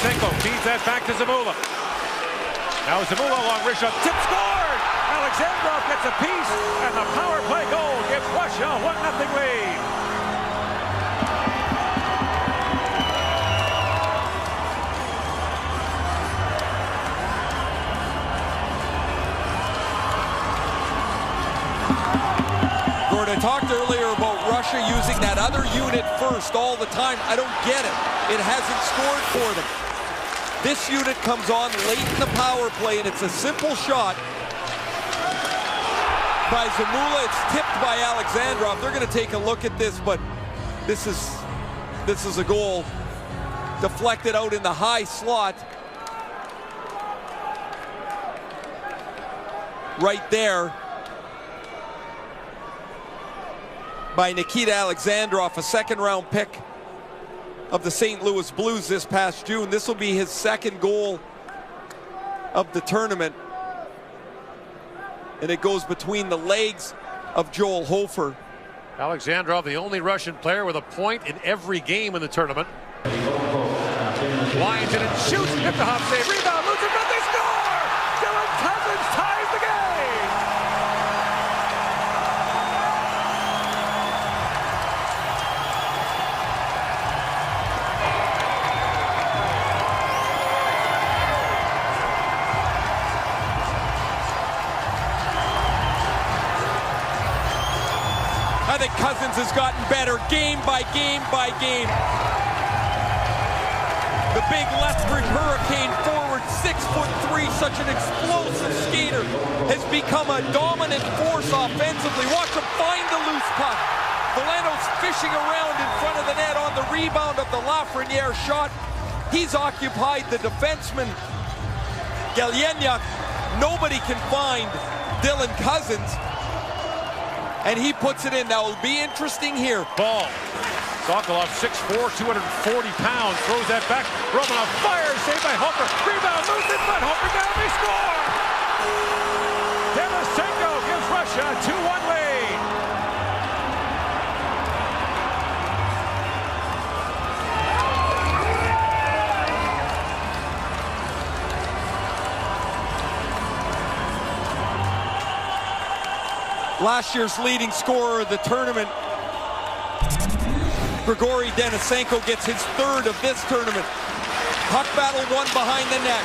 Denisenko feeds that back to Zamula. Now Zamula along Rishon. Tip scored! Alexandrov gets a piece, and the power play goal gives Russia a 1-0 lead. I talked earlier about Russia using that other unit first all the time. I don't get it. It hasn't scored for them. This unit comes on late in the power play, and it's a simple shot by Zamula. It's tipped by Alexandrov. They're going to take a look at this, but this is a goal deflected out in the high slot. Right there. By Nikita Alexandrov, a second-round pick of the St. Louis Blues this past June. This will be his second goal of the tournament. And it goes between the legs of Joel Hofer. Alexandrov, the only Russian player with a point in every game in the tournament. Winds it and shoots. Hit the hop save. Rebound. Loses it, but they score! Dylan Cousins ties the game! I think Cousins has gotten better game by game by game. The big Lethbridge Hurricane forward, 6'3", such an explosive skater, has become a dominant force offensively. Watch him find the loose puck. Valeno's fishing around in front of the net on the rebound of the Lafreniere shot. He's occupied the defenseman, Galchenyuk. Nobody can find Dylan Cousins. And he puts it in. Now it'll be interesting here. Ball. Sokolov, 6'4", 240 pounds, throws that back. Romanov fires, saved by Hofer. Rebound, moves in front. Hofer down, they score! Denisenko gives Russia a 2-1 lead. Last year's leading scorer of the tournament, Grigory Denisenko, gets his third of this tournament. Puck battle won behind the net.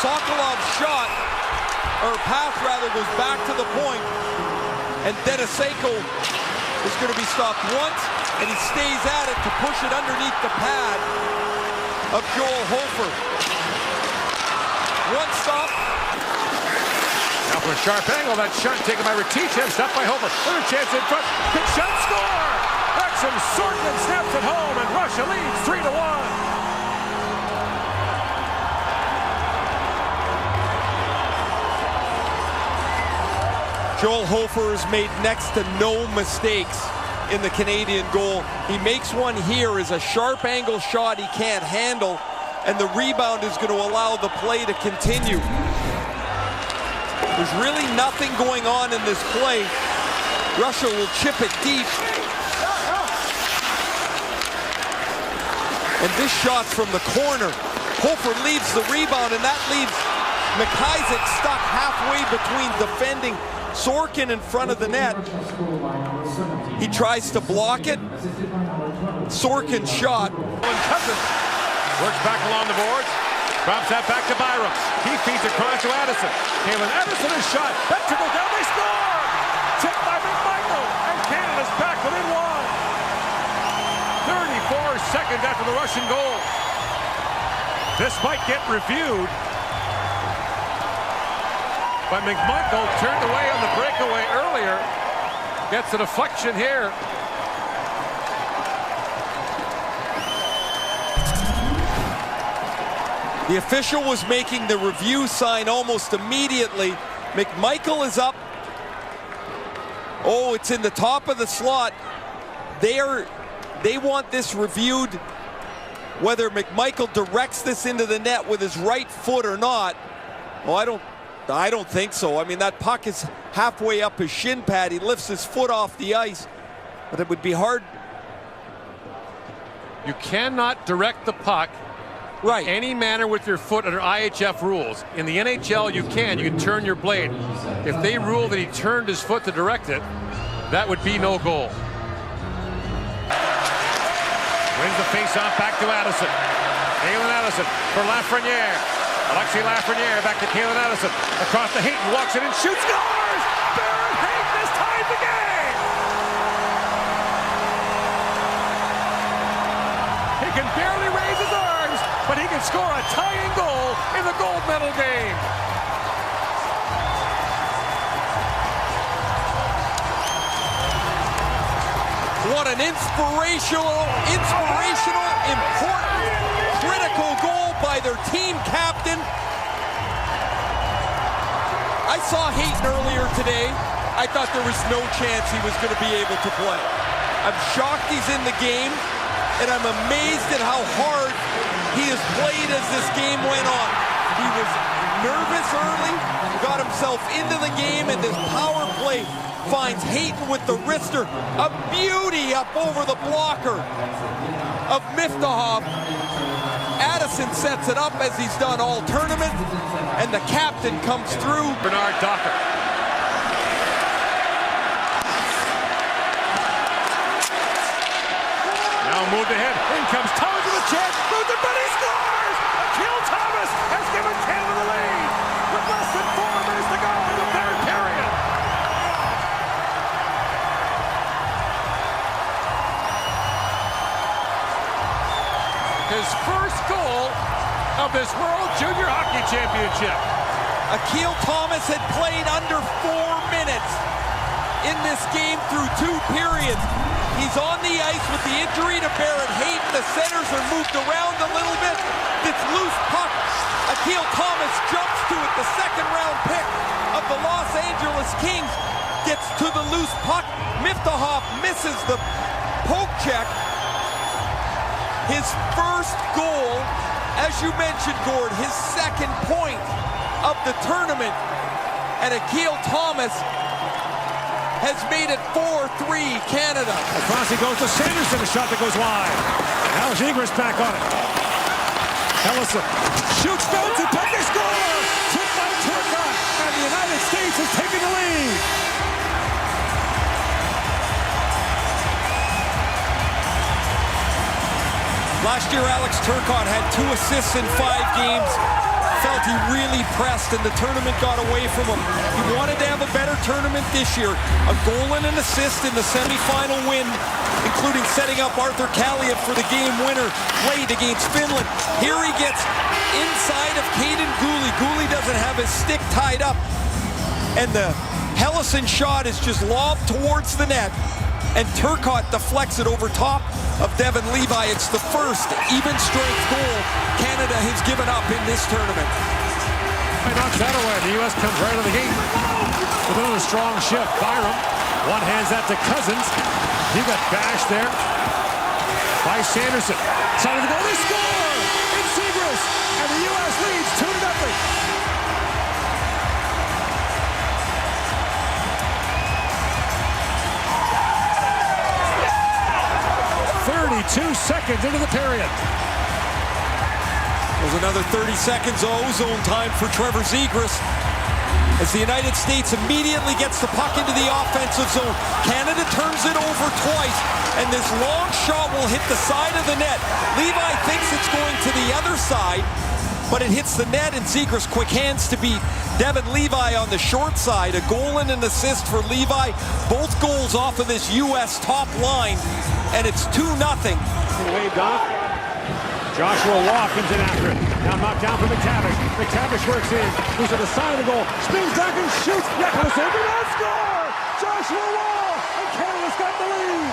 Sokolov's shot, or pass rather, goes back to the point, and Denisenko is going to be stopped once, and he stays at it to push it underneath the pad of Joel Hofer. One stop. Now for a sharp angle, that shot taken by Rakic, stopped by Hofer. Another chance in front. Big shot, score! Maxim Sorkin snaps it home, and Russia leads 3-1. Joel Hofer has made next to no mistakes in the Canadian goal. He makes one here as a sharp angle shot he can't handle, and the rebound is going to allow the play to continue. There's really nothing going on in this play. Russia will chip it deep. And this shot's from the corner. Hofer leaves the rebound, and that leaves McIsaac stuck halfway between defending Sorkin in front of the net. He tries to block it. Sorkin shot. Cousins works back along the boards. Drops that back to Byram. He feeds across to Addison. Kalen Addison is shot. That trickles down. They score! Tipped by McMichael. And Canada's back within one. 34 seconds after the Russian goal. This might get reviewed. But McMichael turned away on the breakaway earlier. Gets a deflection here. The official was making the review sign almost immediately. McMichael is up. Oh, it's in the top of the slot. They want this reviewed, whether McMichael directs this into the net with his right foot or not. Oh, I don't think so. I mean, that puck is halfway up his shin pad. He lifts his foot off the ice, but it would be hard. You cannot direct the puck Right. Any manner with your foot under IHF rules. In the NHL, you can turn your blade. If they rule that he turned his foot to direct it, that would be no goal. Wins the face-off back to Addison. Kalen Addison for Lafreniere. Alexis Lafreniere back to Kalen Addison. Across to Hayton, walks it and shoots, scores! Barrett Hayton has tied the game! He can barely raise his arms, but he can score a tying goal in the gold medal game. What an inspirational, important, critical goal by their team captain. I saw Hayton earlier today. I thought there was no chance he was going to be able to play. I'm shocked he's in the game, and I'm amazed at how hard he has played as this game went on. He was nervous early, got himself into the game, and this power play finds Hayton with the wrister. A beauty up over the blocker of Miftahoff. Addison sets it up as he's done all tournament, and the captain comes through. Bernard Docker. Now moved ahead. In comes Thomas with a chance. Moves it, but he scores! Akil Thomas has given Canada the lead with less than 4 minutes to go in the third period. His first goal of this World Junior Hockey Championship. Akil Thomas had played under 4 minutes in this game through 2 periods. He's on the ice with the injury to Barrett Hayton. The centers are moved around a little bit. It's loose puck. Akil Thomas jumps to it. The second-round pick of the Los Angeles Kings gets to the loose puck. Miftahoff misses the poke check. His first goal, as you mentioned, Gord, his second point of the tournament. And Akil Thomas has made it 4-3 Canada. Paracy goes to Sanderson, a shot that goes wide. Now Zegras back on it. Ellison shoots, bounce, and puck, they score! Tipped by Turcotte, and the United States has taken the lead. Last year, Alex Turcotte had 2 assists in 5 games. Felt he really pressed and the tournament got away from him. He wanted to have a better tournament this year. A goal and an assist in the semifinal win, including setting up Arthur Kalliev for the game winner played against Finland. Here he gets inside of Caden Gooley. Gooley doesn't have his stick tied up. And the Helleson shot is just lobbed towards the net. And Turcotte deflects it over top of Devin Levi. It's the first even-strength goal Canada has given up in this tournament. He knocks that away. The U.S. comes right out of the gate with another strong shift. Byram, one hands that to Cousins. He got bashed there by Sanderson. Side of the goal, they score! It's Zegras, and the U.S. leads 2-0. 32 seconds into the period. There's another 30 seconds of ozone time for Trevor Zegras as the United States immediately gets the puck into the offensive zone. Canada turns it over twice, and this long shot will hit the side of the net. Levi thinks it's going to the other side, but it hits the net, and Zegras quick hands to beat Devin Levi on the short side. A goal and an assist for Levi. Both goals off of this U.S. top line, and it's 2-0. Waved off. Joshua Waugh comes in after it. Now knocked down for McTavish. McTavish works in. Moves to the side of the goal. Spins back and shoots. Reckless over that score! Joshua Waugh! And Canada's got the lead!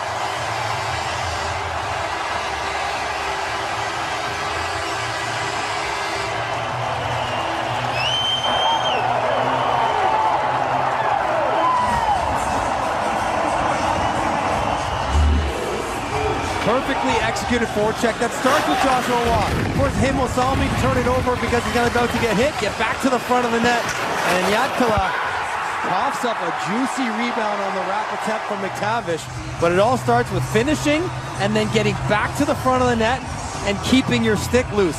Perfectly executed forward check. That starts with Joshua Waugh. Of course, him will solve me, turn it over because he's about to get hit. Get back to the front of the net. And Jatkala coughs up a juicy rebound on the rapid attempt from McTavish. But it all starts with finishing and then getting back to the front of the net and keeping your stick loose.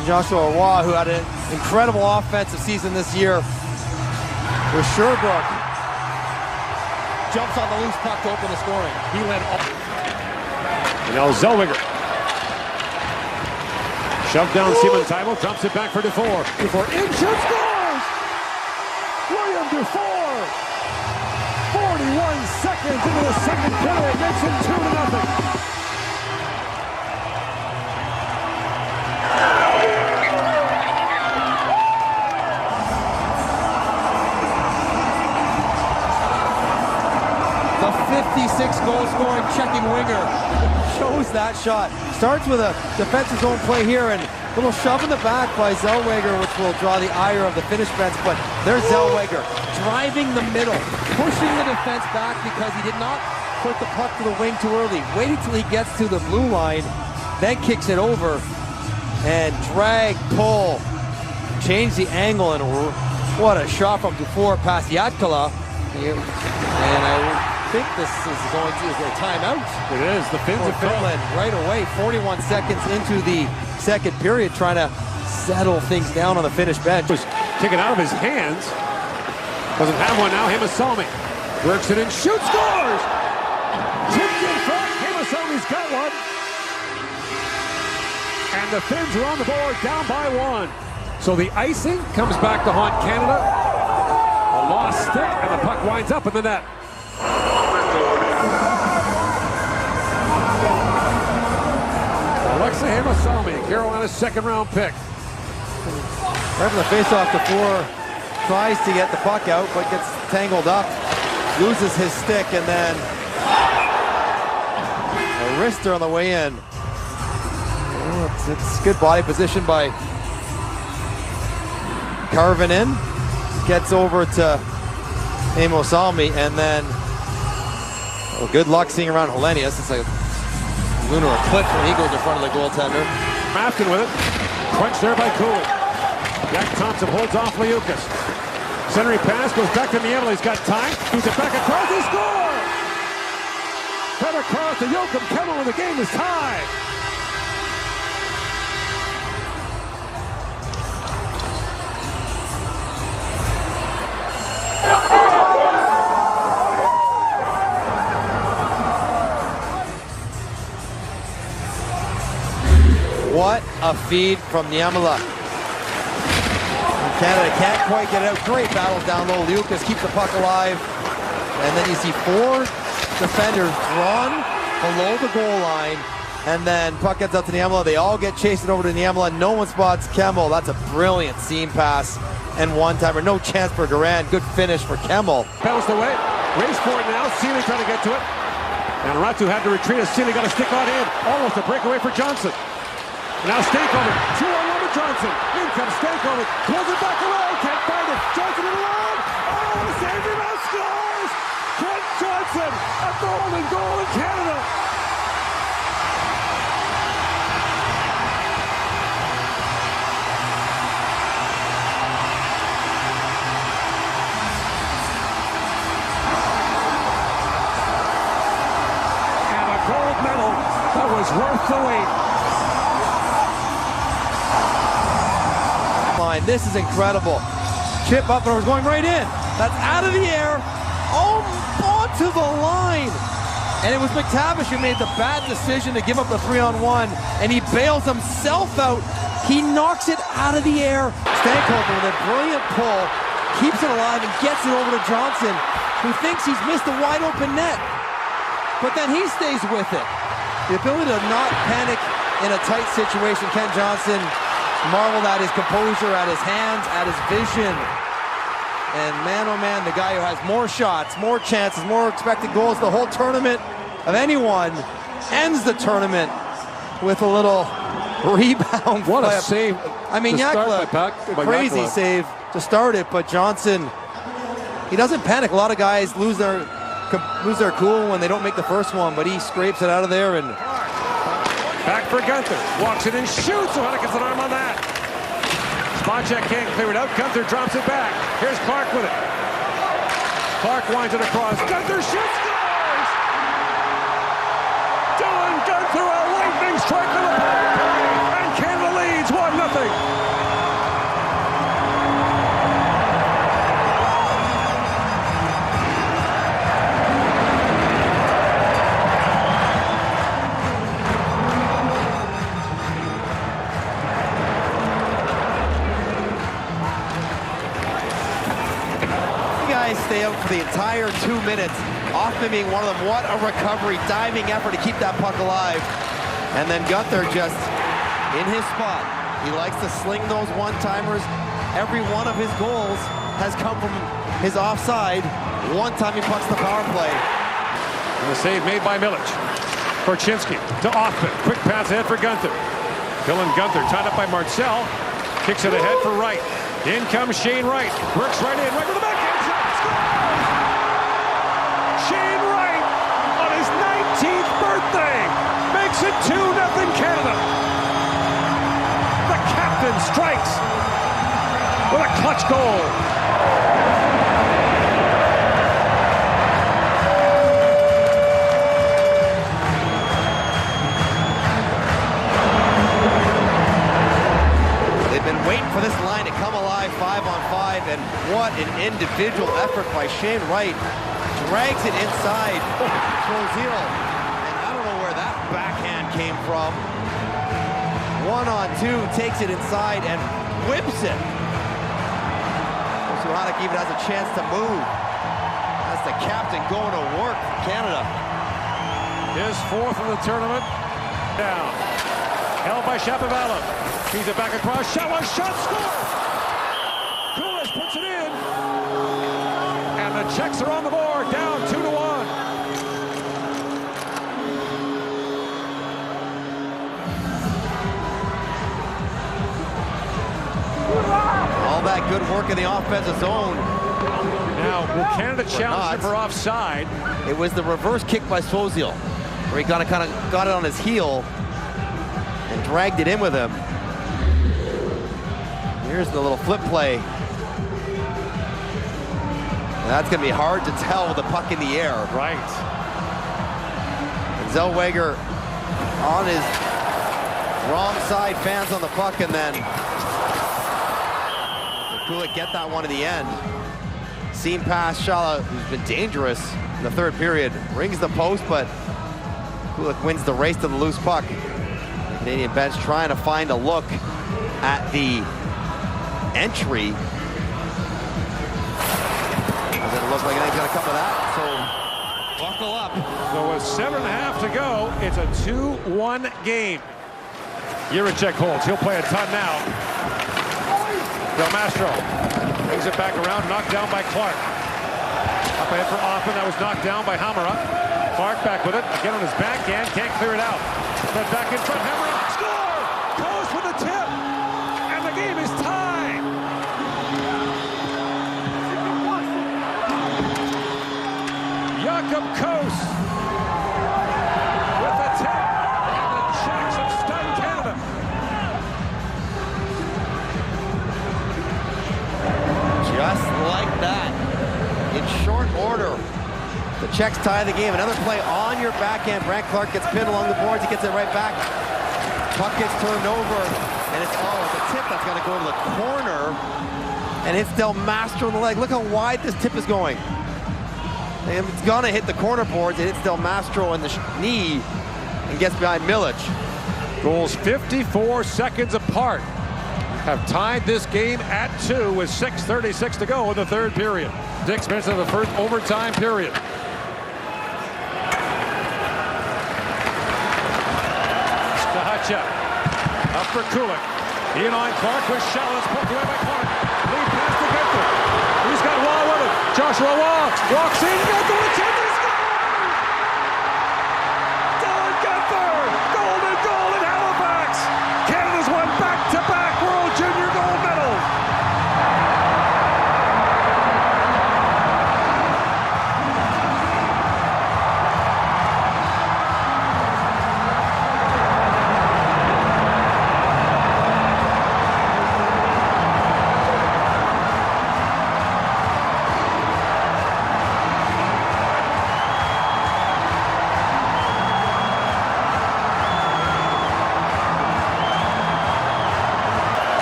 Joshua Roy, who had an incredible offensive season this year with Sherbrooke. Jumps on the loose puck to open the scoring. He led all. Now Zellweger. Shoved down Simon Tybalt, drops it back for Dufour. Dufour in, shoots, scores! William Dufour! 41 seconds into the second period, makes it 2-0. The 56 goal scoring checking winger shows that shot. Starts with a defensive zone play here and a little shove in the back by Zellweger, which will draw the ire of the Finnish bench. But there's Zellweger driving the middle, pushing the defense back because he did not put the puck to the wing too early. Waited till he gets to the blue line, then kicks it over and drag, pull, change the angle, and what a shot from Dufour past Jatkala. And I think this is going to be a timeout. It is. The Finns have Finland right away, 41 seconds into the second period, trying to settle things down on the Finnish bench. Was taken out of his hands. Doesn't have one now. Himasalmi works it in, shoots, scores! Tipped in front. Himasalmi's got one. And the Finns are on the board, down by 1. So the icing comes back to haunt Canada. A lost stick, and the puck winds up in the net. Alexei Himasalmi, Carolina's second-round pick. Right from the face-off, Dufour tries to get the puck out, but gets tangled up, loses his stick, and then a wrister on the way in. Oh, it's good body position by carving in. Gets over to Himasalmi, and then good luck seeing around Hellenius. It's like a lunar eclipse when he goes in front of the goaltender. Afton with it. Quenched there by Cooley. Jack Thompson holds off Liukas. Centering pass goes back to Niemela. He's got time. He's it back across. He scores! Cut across to Joakim Kemmel, and the game is tied. What a feed from Niemela. Canada can't quite get it out. Great battle down low. Liukas keeps the puck alive. And then you see 4 defenders drawn below the goal line. And then puck gets out to Niemela. They all get chasing over to Niemela. No one spots Kemmel. That's a brilliant seam pass and one-timer. No chance for Garand. Good finish for Kemmel. Bounced away. Race for it now. Seeley trying to get to it. And Ratu had to retreat as Seeley got a stick on in. Almost a breakaway for Johnson. Now Stankovic, 2-on-1 with Johnson. In comes Stankovic, pulls it back around, can't find it. Johnson in alone. Oh, save him out, scores! Kent Johnson, a golden goal in Canada. And a gold medal that was worth the wait. This is incredible. Chip up, and it was going right in. That's out of the air, onto the line. And it was McTavish who made the bad decision to give up the 3-on-1, and he bails himself out. He knocks it out of the air. Stankovic with a brilliant pull, keeps it alive and gets it over to Johnson, who thinks he's missed a wide open net. But then he stays with it. The ability to not panic in a tight situation. Ken Johnson marveled at his composure, at his hands, at his vision. And man, oh man, the guy who has more shots, more chances, more expected goals the whole tournament of anyone ends the tournament with a little rebound. What flip. a save. I mean, Yakla, crazy save to start it, but Johnson, he doesn't panic. A lot of guys lose their cool when they don't make the first one, but he scrapes it out of there. And back for Gunther, walks it and shoots. Ohana gets an arm on that. Spot check can't clear it out. Gunther drops it back. Here's Clark with it. Clark winds it across. Gunther shoots, scores! Dylan Gunther, a lightning strike on the power play, and Canada leads 1-0. stay out for the entire 2 minutes. Hoffman being one of them. What a recovery, diving effort to keep that puck alive. And then Gunther just in his spot. He likes to sling those one-timers. Every one of his goals has come from his offside. One time he pucks the power play. And the save made by Milic. Korchinski to Hoffman. Quick pass ahead for Gunther. Dylan Gunther tied up by Marcel. Kicks it ahead for Wright. In comes Shane Wright. Works right in. Right with the backhand shot. Score! Shane Wright on his 19th birthday makes it 2-0 Canada. The captain strikes with a clutch goal. Waiting for this line to come alive 5-on-5, and what an individual effort by Shane Wright. Drags it inside. Trozil, and I don't know where that backhand came from. 1-on-2, takes it inside and whips it. Suhanik even has a chance to move. That's the captain going to work for Canada. His fourth of the tournament. Down. Held by Shapovalov. Feeds it back across. Shot, score! Kulich puts it in. And the Czechs are on the board, down 2-1. All that good work in the offensive zone. Now, will Canada challenge him for offside? It was the reverse kick by Trozil, where he kind of got it on his heel and dragged it in with him. Here's the little flip play. And that's going to be hard to tell with the puck in the air. Right. And Zellweger on his wrong side, fans on the puck, and then Kulich get that one in the end. Seam pass, Shala, who's been dangerous in the third period, rings the post, but Kulich wins the race to the loose puck. The Canadian bench trying to find a look at the entry. Doesn't look like anything's gonna come of that, so buckle up. So with 7.5 to go, it's a 2-1 game. Jiricek holds, he'll play a ton now. Del Mastro brings it back around, knocked down by Clark. Up ahead for Hoffman, that was knocked down by Hamara. Clark back with it, again on his backhand, can't clear it out. But back in front, Hamara, score! Goes with the tip, and the game is tied. Jakob Kos with the tip, and the Czechs have stunned Canada. Just like that, in short order, the Czechs tie the game. Another play on your backhand. Brandt Clark gets pinned along the boards. He gets it right back. Puck gets turned over, and it's a tip that's got to go to the corner, and hits Del Mastro in the leg. Look how wide this tip is going. And it's gonna hit the corner boards. It hits Del Mastro in the knee and gets behind Milic. Goals 54 seconds apart have tied this game at 2 with 6:36 to go in the third period. 6 minutes of the first overtime period. Stahacha up for Kulich. In on Clark with Shallis, poked away by Clark. Lead pass to Gunther. He's got Waugh with him. Joshua Waugh walks in, Gunther with 10 to score! Dylan Gunther! Golden goal in Halifax! Canada's won back-to-back World Junior gold medals!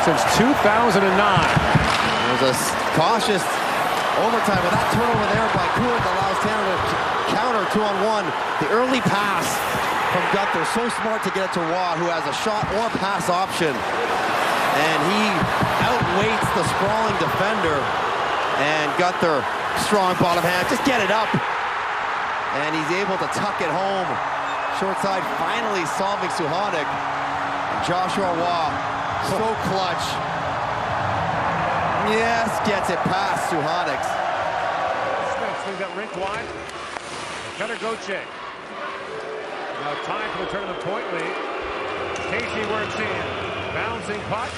Since 2009. There's a cautious overtime, but that turnover there by Kulich allows Canada to counter 2-on-1. The early pass from Gunther, so smart to get it to Waugh, who has a shot or pass option. And he outweights the sprawling defender. And Gunther Strong bottom hand, just get it up. And he's able to tuck it home. Short side finally solving Suhanik. And Joshua Waugh, so clutch. Yes, gets it past Suhanik. Smith swings that rink wide. Cutter Gauthier. Now time for the tournament point lead. Casey works in. Bouncing puck.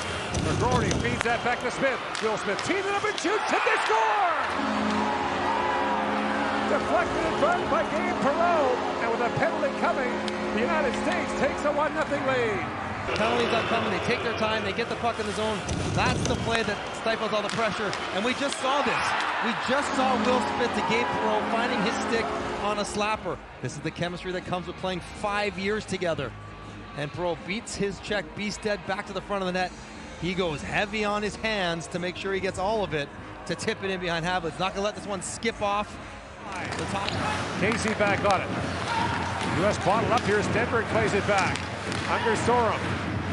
McGroarty feeds that back to Smith. Will Smith tees it up and shoots. Hit, they score! Deflected in front by James Paracy. And with a penalty coming, the United States takes a 1-0 lead. Penalties are coming, they take their time, they get the puck in the zone. That's the play that stifles all the pressure. And we just saw this. We just saw Will Smith to Gabe Perreault finding his stick on a slapper. This is the chemistry that comes with playing 5 years together. And Perreault beats his check, Beasted back to the front of the net. He goes heavy on his hands to make sure he gets all of it to tip it in behind Havlet's. Not gonna let this one skip off the top. Casey back on it. U.S. bottled up here. Stenberg plays it back. Under Sorum.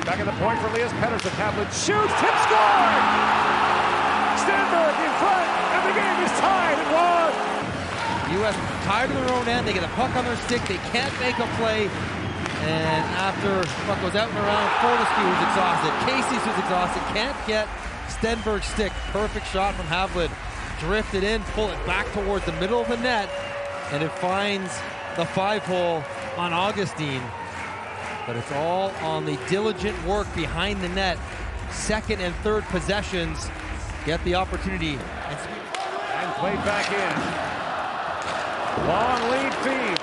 Back at the point for Elias Pettersson. Havlet shoots. Tip scored! Stenberg in front. And the game is tied at 1. U.S. tired of their own end. They get a puck on their stick. They can't make a play. And after the puck goes out and around, Fortescue who's exhausted. Casey's who's exhausted. Can't get Stenberg's stick. Perfect shot from Havlet. Drifted in, pull it back towards the middle of the net, and it finds the 5-hole on Augustine. But it's all on the diligent work behind the net. Second and third possessions get the opportunity. And played back in. Long lead feed.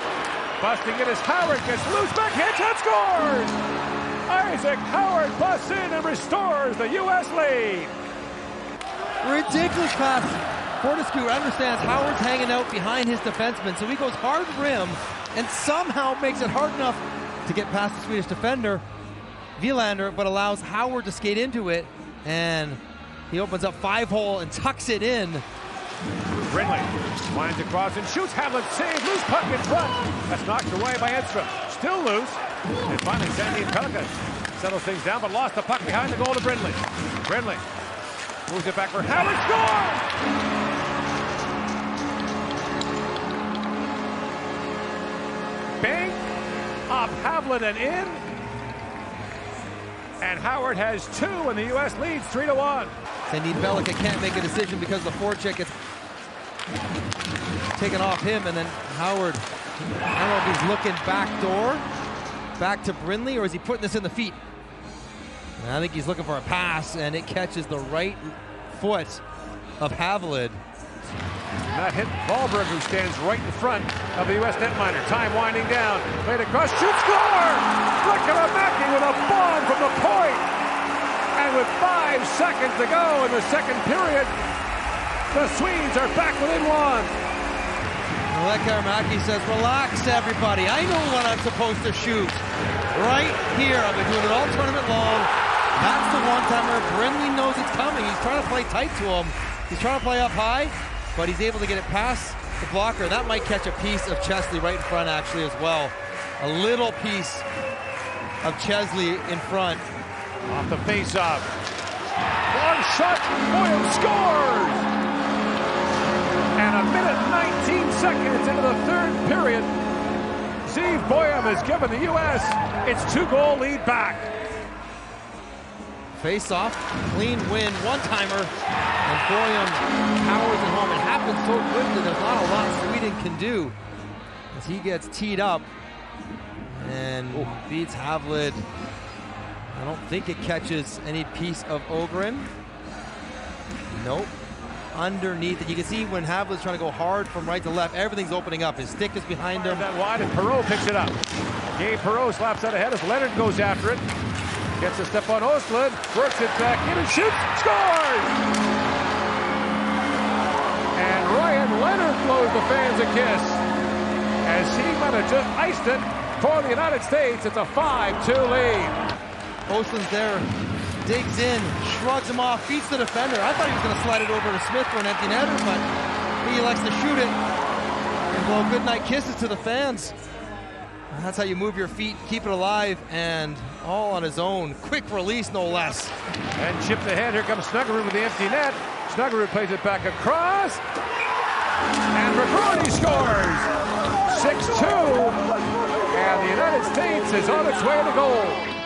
Busting it as Howard gets loose, back hits and scores! Isaac Howard busts in and restores the U.S. lead. Ridiculous pass. Fortescue understands Howard's hanging out behind his defenseman, so he goes hard rim and somehow makes it hard enough to get past the Swedish defender, Wilander, but allows Howard to skate into it, and he opens up 5-hole and tucks it in. Brindley winds across and shoots. Havlet saves. Loose puck in front. That's knocked away by Edstrom. Still loose. And finally, Sandin Pellikka settles things down, but lost the puck behind the goal to Brindley. Brindley moves it back for Howard. Score! Bang! Off Havlet and in. And Howard has 2, and the U.S. leads 3-1. Sandin Pellikka can't make a decision because the forecheck gets taken off him, and then Howard, I don't know if he's looking back door, back to Brindley, or is he putting this in the feet? And I think he's looking for a pass, and it catches the right foot of Havlet. That hit Wahlberg, who stands right in front of the U.S. netminder. Time winding down. Played across. Shoot, score! Flickeramaki with a bomb from the point. And with 5 seconds to go in the second period, the Swedes are back within 1. Flickeramaki says, relax, everybody. I know what I'm supposed to shoot. Right here. I've been doing it all tournament long. That's the one-timer. Brindley knows it's coming. He's trying to play tight to him. He's trying to play up high, but he's able to get it past the blocker. That might catch a piece of Chesley right in front, actually, as well. A little piece of Chesley in front. Off the face-off. Long shot. Boyle scores! And a minute 19 seconds into the third period, Steve Boyum has given the U.S. its 2-goal lead back. Face-off, clean win, one-timer, and Boyum powers it home. It happens so quickly, there's not a lot Sweden can do as he gets teed up and beats Havlet. I don't think it catches any piece of Ogren. Nope. Underneath it, you can see when Havlet's trying to go hard from right to left, everything's opening up. His stick is behind him. That wide, and Perreault picks it up. Gabe Perreault slaps out ahead as Leonard goes after it. Gets a step on Ostlund, works it back in and shoots, scores! And Ryan Leonard blows the fans a kiss as he might have just iced it for the United States. It's a 5-2 lead. Ostlund's there, digs in, shrugs him off, beats the defender. I thought he was going to slide it over to Smith for an empty netter, but he likes to shoot it and blow goodnight kisses to the fans. That's how you move your feet, keep it alive, and all on his own. Quick release, no less. And chipped ahead. Here comes Snuggerud with the empty net. Snuggerud plays it back across. And McGroarty scores. 6-2. And the United States is on its way to goal.